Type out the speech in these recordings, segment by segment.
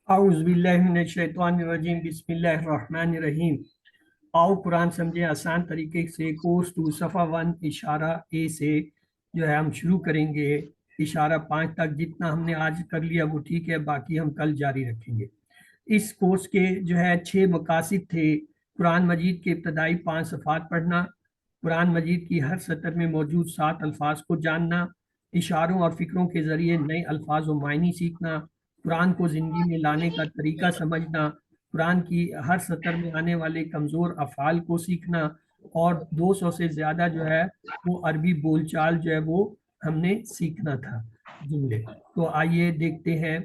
اعوذ باللہ من الشیطان الرجیم بسم اللہ الرحمن الرحیم۔ آؤ قرآن سمجھیں آسان طریقے سے کورس 2 صفحہ 1 اشارہ اے سے جو ہے ہم شروع کریں گے اشارہ 5 تک۔ جتنا ہم نے آج کر لیا وہ ٹھیک ہے، باقی ہم کل جاری رکھیں گے۔ اس کورس کے جو ہے 6 مقاصد تھے۔ قرآن مجید کے ابتدائی 5 صفحات پڑھنا، قرآن مجید کی ہر سطر میں موجود 7 الفاظ کو جاننا، اشاروں اور فکروں کے ذریعے نئے الفاظ و معنی سیکھنا، قرآن کو زندگی میں لانے کا طریقہ سمجھنا، قرآن کی ہر سطر میں آنے والے کمزور افعال کو سیکھنا، اور 200 سے زیادہ جو ہے وہ عربی بول چال جو ہے وہ ہم نے سیکھنا تھا جملے۔ تو آئیے دیکھتے ہیں۔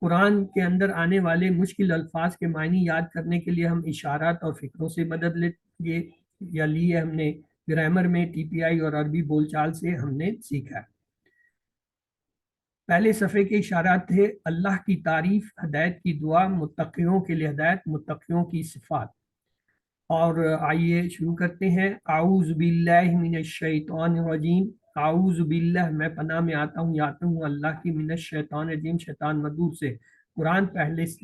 قرآن کے اندر آنے والے مشکل الفاظ کے معنی یاد کرنے کے لیے ہم اشارات اور فکروں سے مدد لیے یا لیے ہم نے۔ گرامر میں ٹی پی آئی اور عربی بول چال سے ہم نے سیکھا۔ پہلے صفحے کے اشارات تھے اللہ کی تعریف، ہدایت کی دعا، متقیوں کے لیے ہدایت، متقیوں کی صفات۔ اور آئیے شروع کرتے ہیں۔ اعوذ باللہ من الشیطان الرجیم، اعوذ باللہ میں پناہ میں آتا ہوں اللہ کی، من الشیطان الرجیم شیطان مردود سے۔ قرآن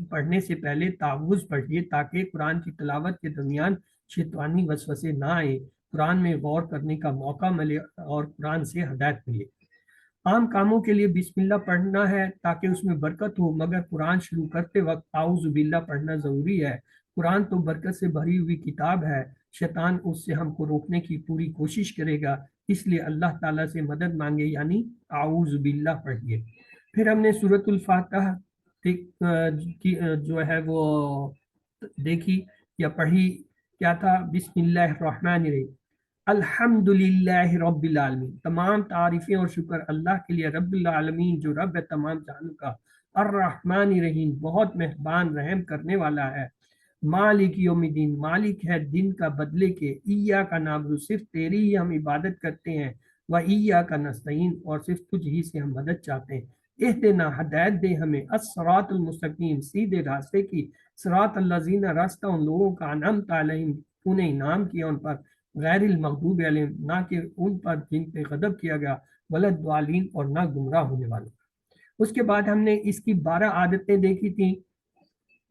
پڑھنے سے پہلے تعوذ پڑھیے تاکہ قرآن کی تلاوت کے درمیان شیطانی وسوسے نہ آئے، قرآن میں غور کرنے کا موقع ملے اور قرآن سے ہدایت ملے۔ عام کاموں کے لیے بسم اللہ پڑھنا ہے تاکہ اس میں برکت ہو، مگر قرآن شروع کرتے وقت اعوذ باللہ پڑھنا ضروری ہے۔ قرآن تو برکت سے بھری ہوئی کتاب ہے، شیطان اس سے ہم کو روکنے کی پوری کوشش کرے گا، اس لیے اللہ تعالیٰ سے مدد مانگے، یعنی اعوذ باللہ پڑھیے۔ پھر ہم نے سورۃ الفاتحہ کی جو ہے وہ دیکھی یا پڑھی۔ کیا تھا؟ بسم اللہ الرحمن الرحیم، الحمد للہ رب العالمین، تمام تعریفیں اور شکر اللہ کے لیے، رب العالمین جو رب ہے تمام جہانوں کا، الرحمن الرحیم بہت مہربان رحم کرنے والا ہے، مالک یوم الدین مالک ہے دن کا بدلے کے، ایاک نعبد صرف تیری ہی ہم عبادت کرتے ہیں، و ایاک نستعین اور صرف تجھ ہی سے ہم مدد چاہتے ہیں، اہدنا ہدایت دے ہمیں، الصراط المستقیم سیدھے راستے کی، صراط الذین راستہ ان لوگوں کا، انعمت علیہم تو نے انعام کیا ان پر، غیر المغضوب علیہم نہ کہ ان پر جن پہ غضب کیا گیا، ولا الضالین اور نہ گمراہ ہونے والوں۔ اس کے بعد ہم نے اس کی 12 عادتیں دیکھی تھیں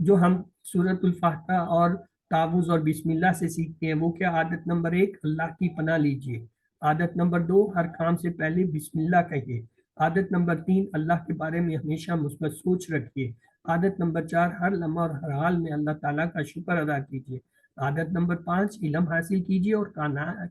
جو ہم سورۃ الفاتحہ اور تعوذ اور بسم اللہ سے سیکھتے ہیں۔ وہ کیا؟ عادت نمبر 1 اللہ کی پناہ لیجئے، عادت نمبر 2 ہر کام سے پہلے بسم اللہ کہیے، عادت نمبر 3 اللہ کے بارے میں ہمیشہ مثبت سوچ رکھیے، عادت نمبر 4 ہر لمحہ اور ہر حال میں اللہ تعالیٰ کا شکر ادا کیجیے، عادت نمبر 5 علم حاصل کیجیے اور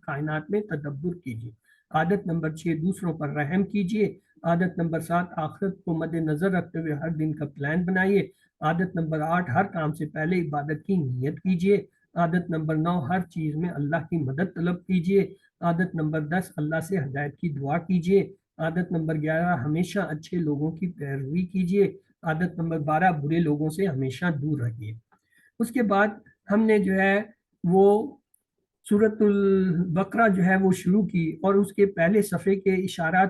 کائنات میں تدبر کیجیے، عادت نمبر 6 دوسروں پر رحم کیجیے، عادت نمبر 7 آخرت کو مد نظر رکھتے ہوئے ہر دن کا پلان بنائیے، عادت نمبر 8 ہر کام سے پہلے عبادت کی نیت کیجیے، عادت نمبر 9 ہر چیز میں اللہ کی مدد طلب کیجیے، عادت نمبر 10 اللہ سے ہدایت کی دعا کیجیے، عادت نمبر 11 ہمیشہ اچھے لوگوں کی پیروی کیجیے، عادت نمبر 12 برے لوگوں سے ہمیشہ دور رہیے۔ اس کے بعد ہم نے جو ہے وہ سورۃ البقرہ جو ہے وہ شروع کی اور اس کے پہلے صفحے کے اشارات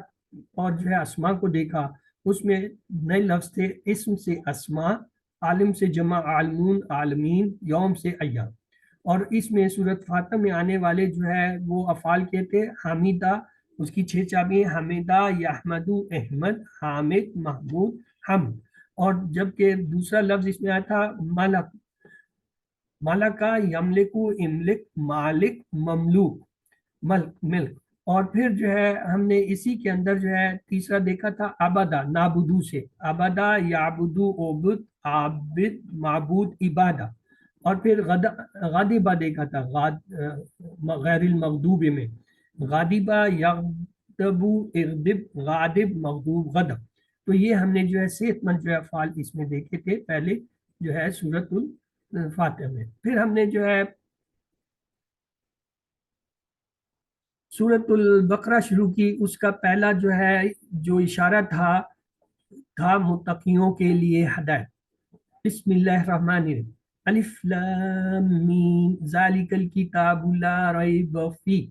اور جو ہے اسماء کو دیکھا۔ اس میں نئے لفظ تھے، اسم سے اسماء، عالم سے جمع عالمون عالمین، یوم سے ایام۔ اور اس میں سورۃ فاتحہ میں آنے والے جو ہے وہ افعال کے تھے، حمیدہ اس کی 6 چابی، حمیدہ یحمدو احمد، حامد محمود حمد۔ اور جبکہ دوسرا لفظ اس میں آیا تھا ملک، ملکہ یملکو املک، مالک مملوک، ملک۔ اور پھر جو ہے ہم نے اسی کے اندر جو ہے تیسرا دیکھا تھا عبدہ، نابودو سے، عبدہ یعبدو عبد، عابد معبود عبادہ۔ اور پھر غادبہ دیکھا تھا، غیر المغضوب میں، غادبہ یغدبو اغدب، غادب مغضوب غدب۔ تو یہ ہم نے جو ہے صحت مند جو ہے افعال اس میں دیکھے تھے پہلے جو ہے سورۃ الفاتحہ میں۔ پھر ہم نے جو ہے سورۃ البقرہ شروع کی۔ اس کا پہلا جو ہے جو اشارہ تھا متقیوں کے لیے ہدایت۔ بسم اللہ الرحمن الرحیم، الف لام میم ذالک الکتاب لا ریب فیہ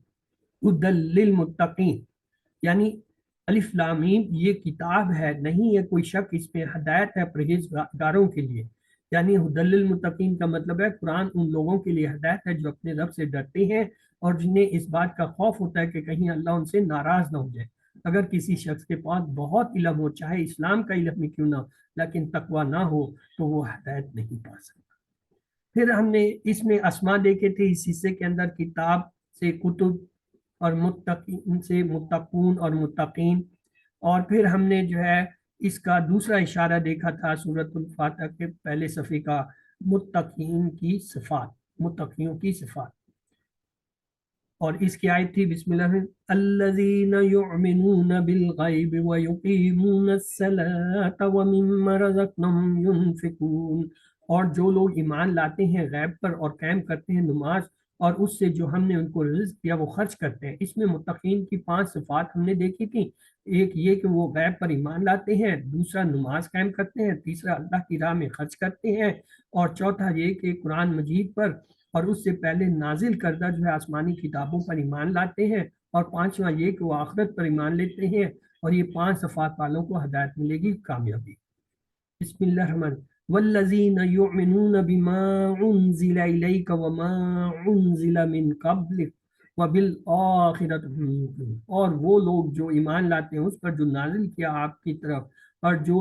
ھدی للمتقین، یعنی الف لام میم یہ کتاب ہے، نہیں ہے کوئی شک اس میں، ہدایت ہے پرہیزگاروں کے لیے، یعنی ھدی للمتقین کا مطلب ہے قرآن ان لوگوں کے لیے ہدایت ہے جو اپنے رب سے ڈرتے ہیں اور جنہیں اس بات کا خوف ہوتا ہے کہ کہیں اللہ ان سے ناراض نہ ہو جائے۔ اگر کسی شخص کے پاس بہت علم ہو، چاہے اسلام کا علم ہی کیوں نہ ہو، لیکن تقوی نہ ہو تو وہ ہدایت نہیں پا سکتا۔ پھر ہم نے اس میں اسما دیکھے تھے اس حصے کے اندر، کتاب سے کتب، اور متقین سے متقون اور متقین، اور پھر ہم نے جو ہے اس کا دوسرا اشارہ دیکھا تھا سورۃ الفاتحہ کے پہلے صفحے کا، متقین کی صفات، متقیوں کی صفات، اور اس کی آیت تھی بسم اللہ الذین یؤمنون بالغیب ویقیمون الصلاۃ ومما رزقناہم ینفقون، اور جو لوگ ایمان لاتے ہیں غیب پر اور قائم کرتے ہیں نماز، اور اس سے جو ہم نے ان کو رزق دیا وہ خرچ کرتے ہیں۔ اس میں متقین کی 5 صفات ہم نے دیکھی تھی، ایک یہ کہ وہ غیب پر ایمان لاتے ہیں، دوسرا نماز قائم کرتے ہیں، تیسرا اللہ کی راہ میں خرچ کرتے ہیں، اور چوتھا یہ کہ قرآن مجید پر اور اس سے پہلے نازل کردہ جو ہے آسمانی کتابوں پر ایمان لاتے ہیں، اور پانچواں یہ کہ وہ آخرت پر ایمان لیتے ہیں، اور یہ 5 صفات والوں کو ہدایت ملے گی، کامیابی۔ بسم اللہ الرحمن والذین یؤمنون بما انزل الیک وما انزل من قبلک وبالآخرۃ هم یوقنون، اور وہ لوگ جو ایمان لاتے ہیں اس پر جو نازل کیا آپ کی طرف، اور جو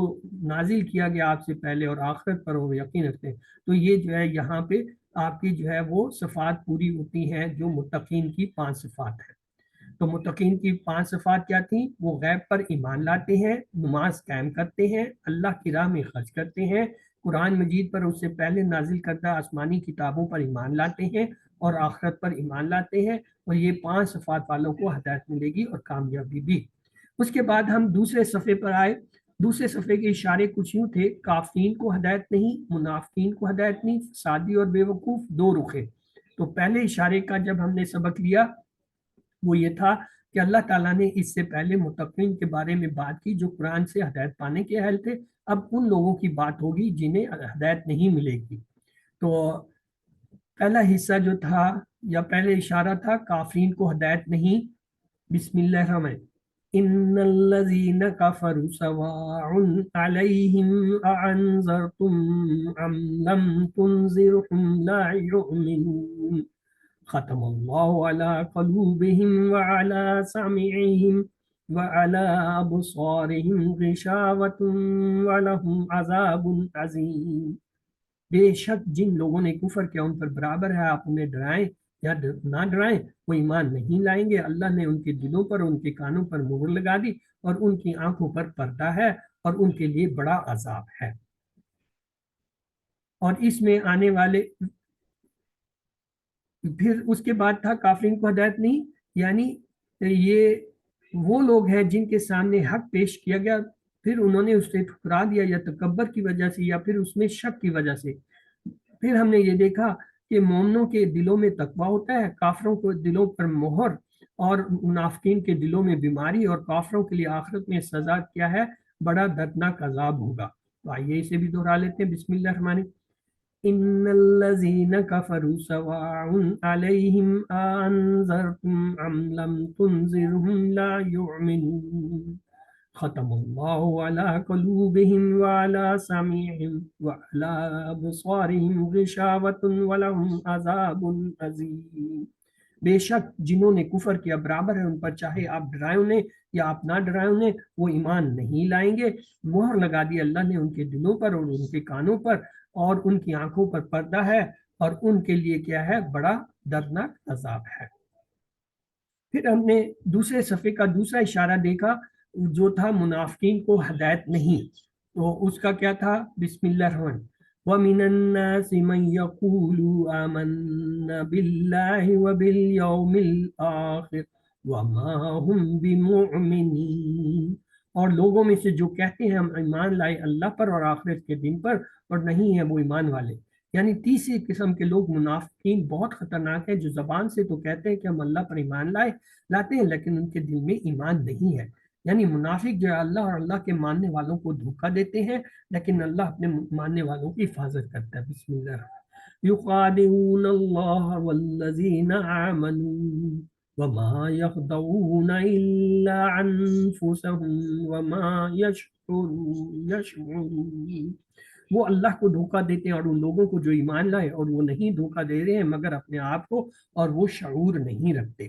نازل کیا گیا آپ سے پہلے، اور آخرت پر وہ یقین رکھتے ہیں۔ تو یہ جو ہے یہاں پہ آپ کی جو ہے وہ صفات پوری ہوتی ہیں جو متقین کی 5 صفات ہیں۔ تو متقین کی 5 صفات کیا تھیں؟ وہ غیب پر ایمان لاتے ہیں، نماز قائم کرتے ہیں، اللہ کی راہ میں خرچ کرتے ہیں، قرآن مجید پر اس سے پہلے نازل کردہ آسمانی کتابوں پر ایمان لاتے ہیں، اور آخرت پر ایمان لاتے ہیں، اور یہ 5 صفات والوں کو ہدایت ملے گی اور کامیابی بھی۔ اس کے بعد ہم دوسرے صفحے پر آئے۔ دوسرے صفحے کے اشارے کچھ یوں تھے، کافرین کو ہدایت نہیں، منافقین کو ہدایت نہیں، فسادی اور بے وقوف، دو رخے۔ تو پہلے اشارے کا جب ہم نے سبق لیا وہ یہ تھا کہ اللہ تعالیٰ نے اس سے پہلے متقین کے بارے میں بات کی جو قرآن سے ہدایت پانے کے اہل تھے، اب ان لوگوں کی بات ہوگی جنہیں ہدایت نہیں ملے گی۔ تو پہلا حصہ جو تھا یا پہلے اشارہ تھا، کافرین کو ہدایت نہیں۔ بسم اللہ الرحمن ان الذین کفروا سواء علیہم اانذرتم ام لم تنذرهم لا یؤمنون، ختم اللہ علی قلوبہم وعلی سمعہم وعلی ابصارہم غشاوۃ ولہم عذاب عظیم۔ بے شک جن لوگوں نے کفر کیا ان پر برابر ہے آپ انہیں ڈرائیں یا نہ ڈرائیں، وہ ایمان نہیں لائیں گے۔ اللہ نے ان کے دلوں پر، ان کے کانوں پر مہر لگا دی، اور ان کی آنکھوں پر پردہ ہے، اور ان کے لیے بڑا عذاب ہے۔ اور اس میں آنے والے پھر اس کے بعد تھا کافرین کو ہدایت نہیں، یعنی یہ وہ لوگ ہیں جن کے سامنے حق پیش کیا گیا، پھر انہوں نے اس سے ٹھکرا دیا، یا تکبر کی وجہ سے یا پھر اس میں شک کی وجہ سے۔ پھر ہم نے یہ دیکھا کہ مومنوں کے دلوں میں تقویٰ ہوتا ہے، کافروں کو دلوں پر مہر، اور منافقین کے دلوں میں بیماری، اور کافروں کے لیے آخرت میں سزا کیا ہے؟ بڑا دردناک عذاب ہوگا۔ تو آئیے اسے بھی دہرا لیتے ہیں، بسم اللہ الرحمن الرحیم ان الذین کفروا سواء علیہم انذرتم ام لم تنذرہم لا یؤمنون، ختم اللہ علی قلوبہم وعلی سمعہم وعلی ابصارہم غشاوۃ ولہم عذاب عظیم۔ بے شک جنہوں نے کفر کیا برابر ہے ان پر، چاہے آپ ڈرائیں انہیں یا آپ نہ ڈرائیں انہیں، وہ ایمان نہیں لائیں گے۔ مہر لگا دی اللہ نے ان کے دلوں پر اور ان کے کانوں پر، اور ان کی آنکھوں پر پردہ ہے، اور ان کے لیے کیا ہے؟ بڑا دردناک عذاب ہے۔ پھر ہم نے دوسرے صفحے کا دوسرا اشارہ دیکھا جو تھا منافقین کو ہدایت نہیں، تو اس کا کیا تھا؟ بسم اللہ الرحمن وَمِنَ النَّاسِ مَن يَقُولُ آمَنَّا بِاللَّهِ وَبِالْيَوْمِ الْآخِرِ وَمَا هُمْ بِمُؤْمِنِينَ، اور لوگوں میں سے جو کہتے ہیں ہم ایمان لائے اللہ پر اور آخرت کے دن پر، اور نہیں ہیں وہ ایمان والے۔ یعنی تیسری قسم کے لوگ منافقین بہت خطرناک ہیں، جو زبان سے تو کہتے ہیں کہ ہم اللہ پر ایمان لاتے ہیں، لیکن ان کے دل میں ایمان نہیں ہے۔ یعنی منافق جو ہے اللہ اور اللہ کے ماننے والوں کو دھوکہ دیتے ہیں، لیکن اللہ اپنے ماننے والوں کی حفاظت کرتا ہے۔ بسم اللہ یخادعون اللہ والذین آمنوا وما يخدعون الا انفسهم وما يشعرون، وہ اللہ کو دھوکہ دیتے ہیں اور ان لوگوں کو جو ایمان لائے، اور وہ نہیں دھوکہ دے رہے ہیں مگر اپنے آپ کو، اور وہ شعور نہیں رکھتے۔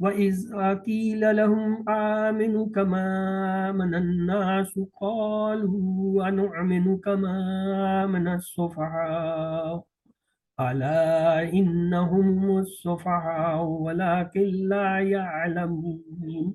وَإِذْ قِيلَ لَهُمْ آمِنُوا كَمَا آمَنَ النَّاسُ قَالُوا أَنُؤْمِنُ كَمَا آمَنَ السُّفَهَاءُ أَلَا إِنَّهُمُ السُّفَهَاءُ وَلَكِنْ لَا يَعْلَمُونَ۔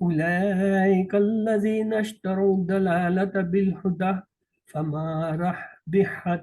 أولئك الذين اشتروا الضلالة بالهدى فما ربحت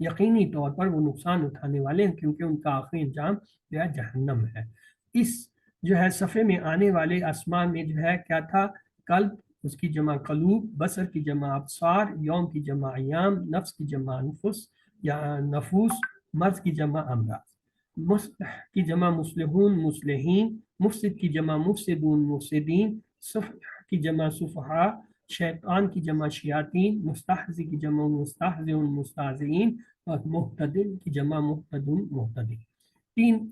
یقینی طور پر وہ نقصان اٹھانے والے ہیں، کیونکہ ان کا آخری انجام جو ہے جہنم ہے۔ اس جو ہے صفحے میں آنے والے اسماء میں جو ہے کیا تھا؟ قلب، اس کی جمع قلوب، بصر کی جمع ابصار، یوم کی جمع ایام، نفس کی جمع انفس یا نفوس، مرض کی جمع امراض، مصلح کی جمع مصلحون مصلحین، مفسد کی جمع مفسدون مفسدین، صفح کی جمع صفحاء، شیطان کی جمع شیاطین، مستحزی کی جمع مستحزئون مستہزئین، اور محتدل کی جمع محتدون محتدل۔ تین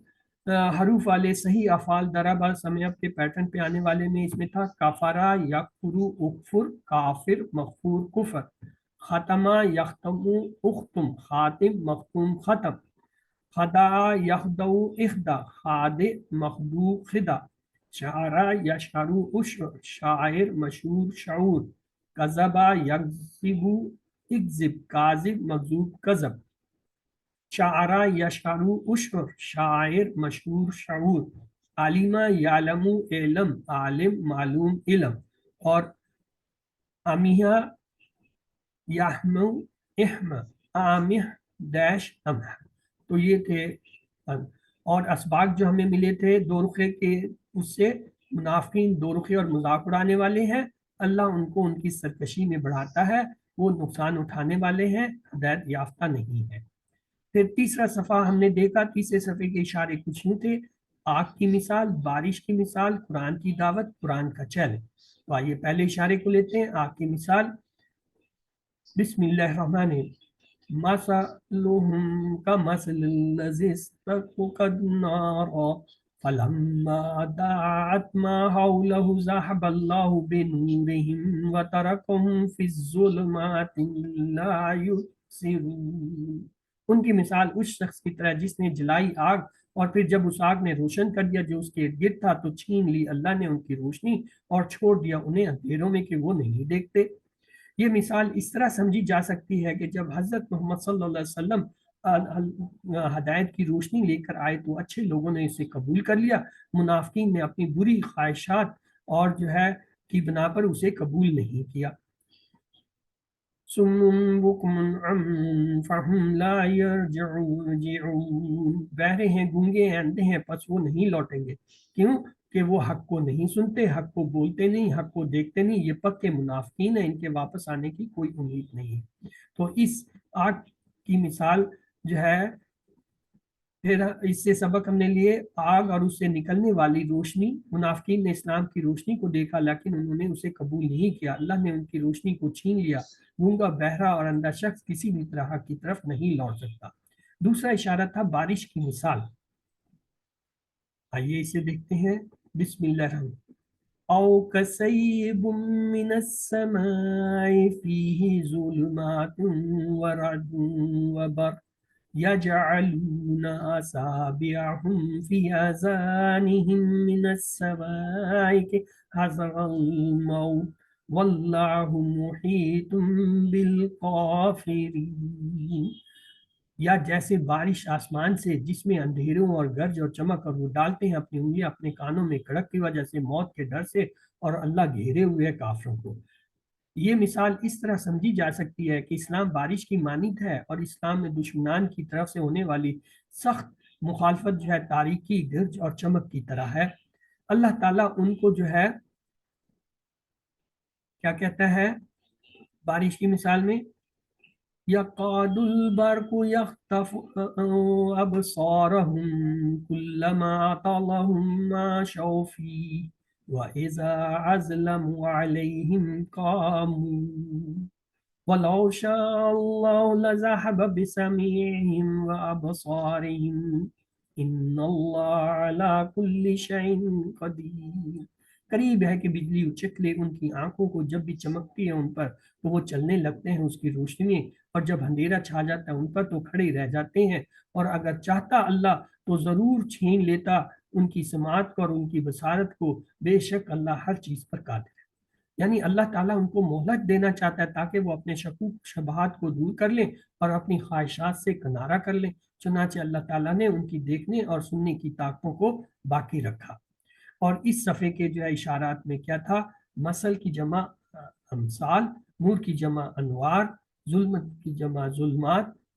حروف والے صحیح افعال ضرب سمعب کے پیٹرن پہ آنے والے میں اس میں تھا کفرا یکفرو اکفر، کافر مغفور کفر، ختمہ یختمو اختم، خاتم مختوم ختم، خدا یخدو اخدا، خادع مخدوع خدا، شعرا یشعرو اشعر، شاعر مشہور شعور، کذبا یکذبو اکذب، کاذب مکذوب کذب، شعرا یشعرو اشعر، شاعر مشہور شعور، عالمہ یعلمو علم، عالم معلوم علم، اور امیہ یحمو احمہ، آمہ ڈیش امہ۔ تو یہ تھے اور اسباق جو ہمیں ملے تھے دو رخے کے، اس سے منافقین دو رخے اور مذاق اڑانے والے ہیں، اللہ ان کو ان کی سرکشی میں بڑھاتا ہے، وہ نقصان اٹھانے والے ہیں، ہدایت یافتہ نہیں ہے۔ پھر تیسرا صفحہ ہم نے دیکھا، تیسرے صفحے کے اشارے کچھ یوں تھے: آگ کی مثال، بارش کی مثال، قرآن کی دعوت، قرآن کا چیلنج۔ تو آئیے پہلے اشارے کو لیتے ہیں۔ آگ کی مثال، بسم اللہ الرحمن الرحیم، مثلهم كمثل الذي استوقد نارا فلما ضاعت ما حوله ذهب الله بنورهم وتركهم في الظلمات لا يبصرون۔ ان کی مثال اس شخص کی طرح جس نے جلائی آگ، اور پھر جب اس آگ نے روشن کر دیا جو اس کے ارد گرد تھا تو چھین لی اللہ نے ان کی روشنی اور چھوڑ دیا انہیں اندھیروں میں کہ وہ نہیں دیکھتے۔ یہ مثال اس طرح سمجھی جا سکتی ہے کہ جب حضرت محمد صلی اللہ علیہ وسلم ہدایت کی روشنی لے کر آئے تو اچھے لوگوں نے اسے قبول کر لیا، منافقین نے اپنی بری خواہشات اور جو ہے کی بنا پر اسے قبول نہیں کیا۔ سم بکم عمی فہم لا یرجعون، بہرے ہیں، گونگے ہیں، اندھے ہیں، پس وہ نہیں لوٹیں گے۔ کیوں؟ کہ وہ حق کو نہیں سنتے، حق کو بولتے نہیں، حق کو دیکھتے نہیں، یہ پکے منافقین ہیں، ان کے واپس آنے کی کوئی امید نہیں۔ تو اس آگ کی مثال جو ہے، پھر اس سے سبق ہم نے لیے آگ اور اس سے نکلنے والی روشنی۔ منافقین نے اسلام کی روشنی کو دیکھا لیکن انہوں نے اسے قبول نہیں کیا، اللہ نے ان کی روشنی کو چھین لیا۔ گونگا، بہرا اور اندھا شخص کسی بھی طرح حق کی طرف نہیں لوٹ سکتا۔ دوسرا اشارہ تھا بارش کی مثال، آئیے اسے دیکھتے ہیں۔ بسم اللہ الرحمن او کصیب من السماء فیہ ظلمات ورعد وبرق یجعلون اصابعهم فی آذانهم من الصواعق حذر الموت واللہ محیط بالکافرین۔ یا جیسے بارش آسمان سے جس میں اندھیروں اور گرج اور چمک، اور وہ ڈالتے ہیں اپنی انگلیاں اپنے کانوں میں کڑک کی وجہ سے موت کے ڈر سے، اور اللہ گھیرے ہوئے کافروں کو۔ یہ مثال اس طرح سمجھی جا سکتی ہے کہ اسلام بارش کی مانند ہے، اور اسلام میں دشمنان کی طرف سے ہونے والی سخت مخالفت جو ہے تاریکی، گرج اور چمک کی طرح ہے۔ اللہ تعالیٰ ان کو جو ہے کیا کہتا ہے بارش کی مثال میں؟ یقاد البرق یخطف ابصارهم كلما اطلهم مشوا فيه واذا اظلم عليهم قاموا ولو شاء الله لذهب بسمعهم وابصارهم ان الله على كل شيء قدير۔ قریب ہے کہ بجلی اچک لے ان کی آنکھوں کو، جب بھی چمکتی ہے ان پر تو وہ چلنے لگتے ہیں اس کی روشنی میں، اور جب اندھیرا چھا جاتا ہے ان پر تو کھڑے رہ جاتے ہیں، اور اگر چاہتا اللہ تو ضرور چھین لیتا ان کی سماعت کو اور ان کی بصارت کو، بے شک اللہ ہر چیز پر قادر ہے۔ یعنی اللہ تعالیٰ ان کو مہلت دینا چاہتا ہے تاکہ وہ اپنے شکوک شبہات کو دور کر لیں اور اپنی خواہشات سے کنارہ کر لیں، چنانچہ اللہ تعالیٰ نے ان کی دیکھنے اور سننے کی طاقتوں کو باقی رکھا۔ اور اس صفحے کے جو ہے اشارات میں کیا تھا؟ مثل کی جمع امثال، نور کی جمع انوار، ظلمت کی جمع ظلمات،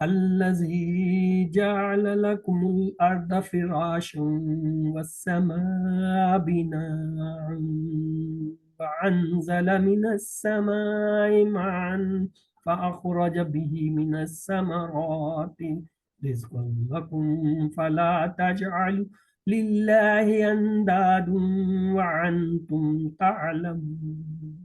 الذي جعل لكم الأرض فراشا والسماء بناء وأنزل من السماء ماء فأخرج به من الثمرات رزقا لكم فلا تجعلوا لله أندادا وأنتم تعلمون।